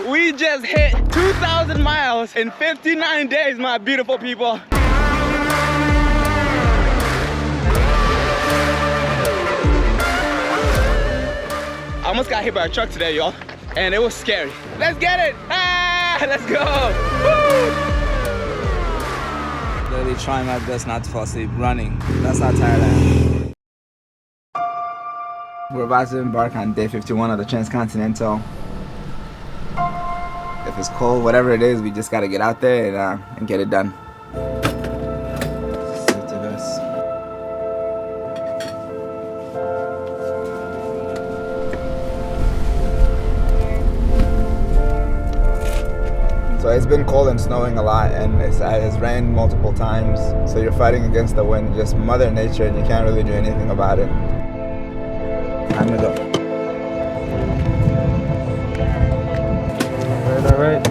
We just hit 2,000 miles in 59 days, my beautiful people. I almost got hit by a truck today, y'all, and it was scary. Let's get it! Ah, let's go! Woo! Literally trying my best not to fall asleep, running. That's how tired I am. We're about to embark on day 51 of the Transcontinental. If it's cold, whatever it is, we just gotta get out there and get it done. So it's been cold and snowing a lot, and it's rained multiple times. So you're fighting against the wind, just Mother Nature, and you can't really do anything about it. Time to go. All right.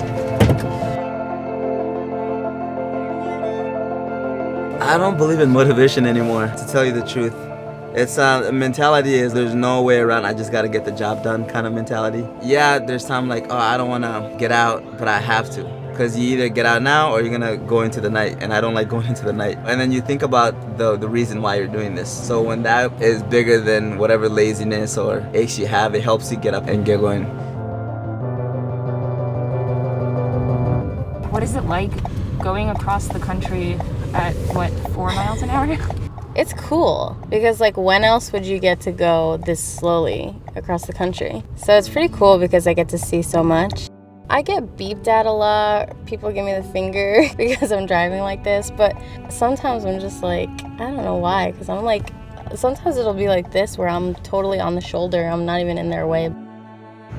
I don't believe in motivation anymore, to tell you the truth. It's the mentality is there's no way around, I just gotta get the job done kind of mentality. Yeah, there's time like, oh, I don't wanna get out, but I have to. Because you either get out now or you're gonna go into the night, and I don't like going into the night. And then you think about the reason why you're doing this. So when that is bigger than whatever laziness or aches you have, it helps you get up and get going. What is it like going across the country at, what, 4 miles an hour? It's cool because like when else would you get to go this slowly across the country? So it's pretty cool because I get to see so much. I get beeped at a lot. People give me the finger because I'm driving like this, but sometimes I'm just like, I don't know why, because I'm like, sometimes it'll be like this where I'm totally on the shoulder. I'm not even in their way.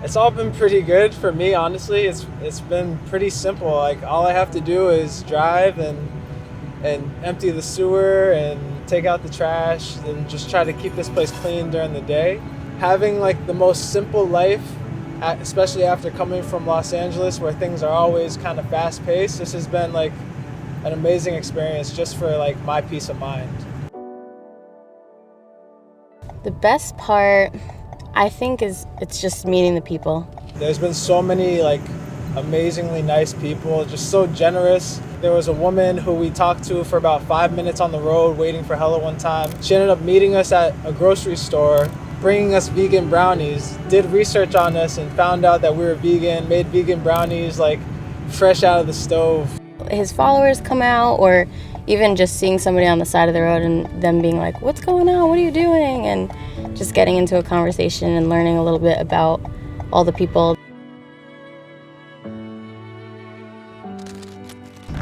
It's all been pretty good for me, honestly. It's been pretty simple. Like all I have to do is drive and empty the sewer and take out the trash and just try to keep this place clean during the day. Having like the most simple life, especially after coming from Los Angeles where things are always kind of fast paced, this has been like an amazing experience just for like my peace of mind. The best part, I think, is it's just meeting the people. There's been so many like amazingly nice people, just so generous. There was a woman who we talked to for about 5 minutes on the road waiting for Hellah one time. She ended up meeting us at a grocery store, bringing us vegan brownies, did research on us and found out that we were vegan, made vegan brownies like fresh out of the stove. His followers come out, or even just seeing somebody on the side of the road and them being like, what's going on, what are you doing? And just getting into a conversation and learning a little bit about all the people.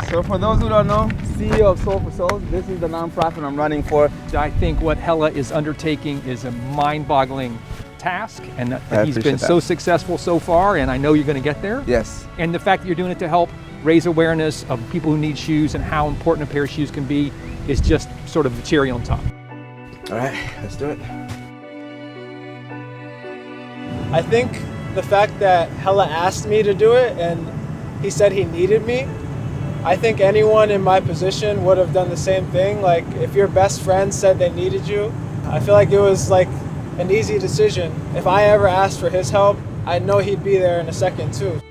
So for those who don't know, CEO of Soul for Souls, this is the nonprofit I'm running for. I think what Hellah is undertaking is a mind-boggling task, and that he's been so successful so far, and I know you're going to get there. Yes. And the fact that you're doing it to help raise awareness of people who need shoes and how important a pair of shoes can be is just sort of the cherry on top. All right, let's do it. I think the fact that Hellah asked me to do it and he said he needed me, I think anyone in my position would have done the same thing. Like if your best friend said they needed you, I feel like it was like an easy decision. If I ever asked for his help, I know he'd be there in a second too.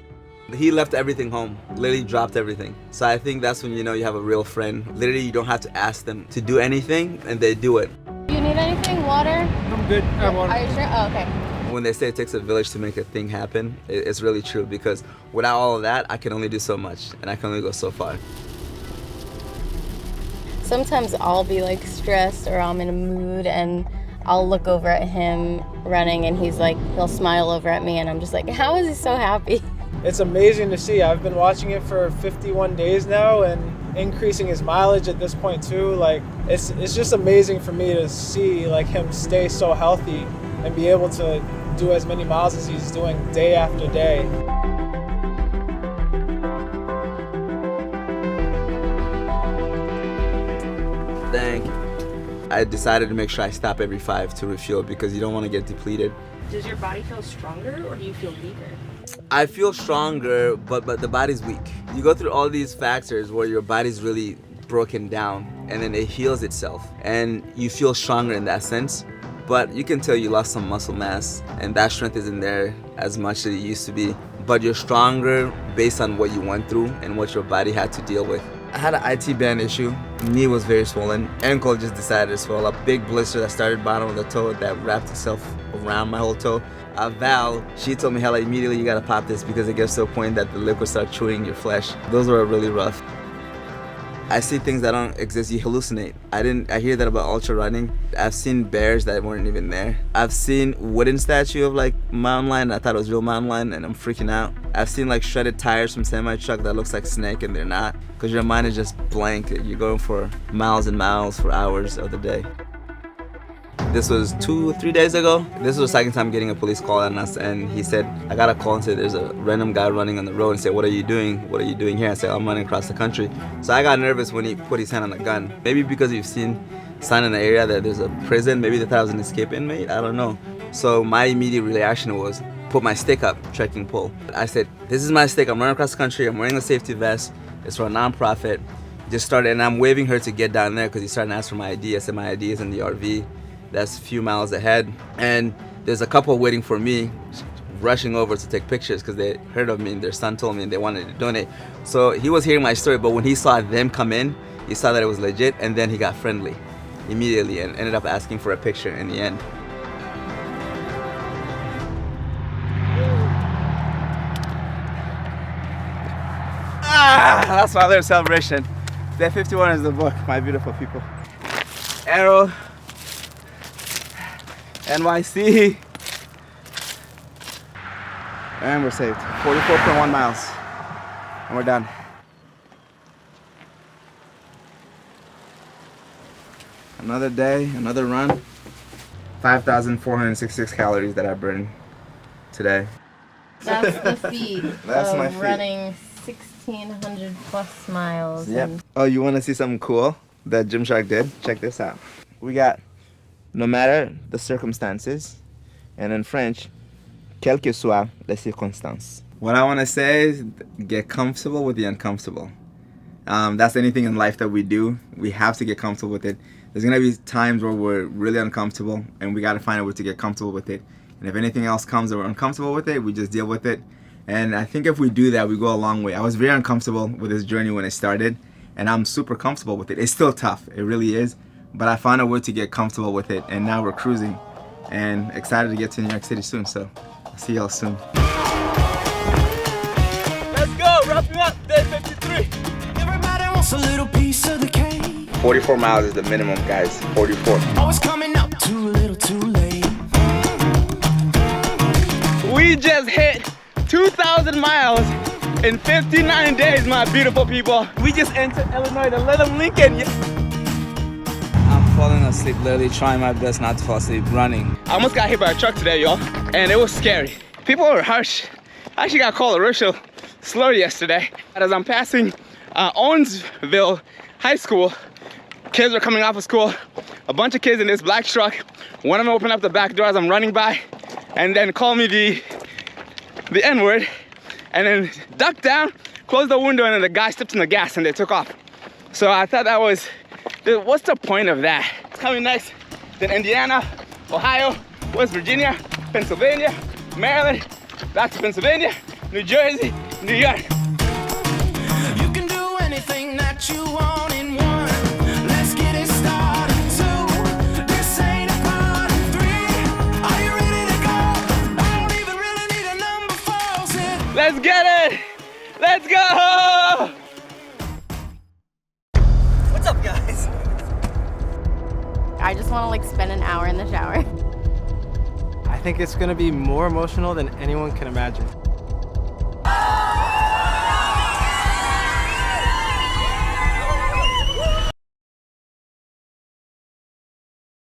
He left everything home, literally dropped everything. So I think that's when you know you have a real friend. Literally you don't have to ask them to do anything and they do it. Do you need anything? Water? I'm good. I have water. Are you sure? Oh, okay. When they say it takes a village to make a thing happen, it's really true, because without all of that, I can only do so much and I can only go so far. Sometimes I'll be like stressed or I'm in a mood and I'll look over at him running and he'll smile over at me and I'm just like, how is he so happy? It's amazing to see. I've been watching it for 51 days now and increasing his mileage at this point too. Like it's just amazing for me to see like him stay so healthy and be able to do as many miles as he's doing day after day. Thank you. I decided to make sure I stop every 5 to refuel because you don't want to get depleted. Does your body feel stronger or do you feel weaker? I feel stronger, but the body's weak. You go through all these factors where your body's really broken down and then it heals itself and you feel stronger in that sense. But you can tell you lost some muscle mass and that strength isn't there as much as it used to be. but you're stronger based on what you went through and what your body had to deal with. I had an IT band issue. Knee was very swollen. Ankle just decided to swell up. Big blister that started bottom of the toe that wrapped itself around my whole toe. Val, she told me, Hellah, immediately you gotta pop this because it gets to a point that the liquid starts chewing your flesh. Those were really rough. I see things that don't exist, you hallucinate. I hear that about ultra running. I've seen bears that weren't even there. I've seen wooden statue of like mountain lion. I thought it was real mountain lion and I'm freaking out. I've seen like shredded tires from semi-truck that looks like snake and they're not. Because your mind is just blank. You're going for miles and miles for hours of the day. This was 2 or 3 days ago. This was the second time getting a police call on us, and he said, I got a call and said there's a random guy running on the road and said, what are you doing? What are you doing here? I said, I'm running across the country. So I got nervous when he put his hand on the gun. Maybe because you've seen sign in the area that there's a prison, maybe they thought I was an escape inmate, I don't know. So my immediate reaction was put my stick up, trekking pole. I said, this is my stick, I'm running across the country, I'm wearing a safety vest, it's for a non-profit. Just started, and I'm waving her to get down there because he's starting to ask for my ID. I said my ID is in the RV. That's a few miles ahead, and there's a couple waiting for me, rushing over to take pictures because they heard of me and their son told me and they wanted to donate. So he was hearing my story, but when he saw them come in, he saw that it was legit, and then he got friendly immediately and ended up asking for a picture in the end. That's my little celebration. Day 51 is the book, my beautiful people. Arrow. NYC. And we're saved. 44.1 miles. And we're done. Another day, another run. 5,466 calories that I burned today. That's the feat That's of my feat. running 1,600 plus miles. Yep. And Oh, you want to see something cool that Gymshark did? Check this out. We got no matter the circumstances, and in French, quelles que soient les circonstances. What I want to say is get comfortable with the uncomfortable. That's anything in life that we do. We have to get comfortable with it. There's going to be times where we're really uncomfortable, and we got to find a way to get comfortable with it. And if anything else comes that we're uncomfortable with it, we just deal with it. And I think if we do that, we go a long way. I was very uncomfortable with this journey when it started, and I'm super comfortable with it. It's still tough, it really is. But I found a way to get comfortable with it, and now we're cruising. And excited to get to New York City soon, so I'll see y'all soon. Let's go, wrapping up day 53. Everybody wants a little piece of the cake. 44 miles is the minimum, guys, 44. Always coming up too little too late. We just hit 2,000 miles in 59 days, my beautiful people. We just entered Illinois to let them Lincoln. I'm falling asleep, literally trying my best not to fall asleep, running. I almost got hit by a truck today, y'all, and it was scary. People were harsh. I actually got called a racial slur yesterday. As I'm passing Owensville High School, kids were coming off of school. A bunch of kids in this black truck. One of them opened up the back door as I'm running by, and then called me the N-word, and then ducked down, closed the window, and then the guy stepped in the gas and they took off. So I thought that was, what's the point of that? Coming next, then Indiana, Ohio, West Virginia, Pennsylvania, Maryland, back to Pennsylvania, New Jersey, New York. You can do anything that you want in one. Let's get it started two. This ain't a part of three. Are you ready to go? I don't even really need a number four. Said, Let's get it! Let's go! What's up, guys? I just want to like spend an hour in the shower. I think it's gonna be more emotional than anyone can imagine.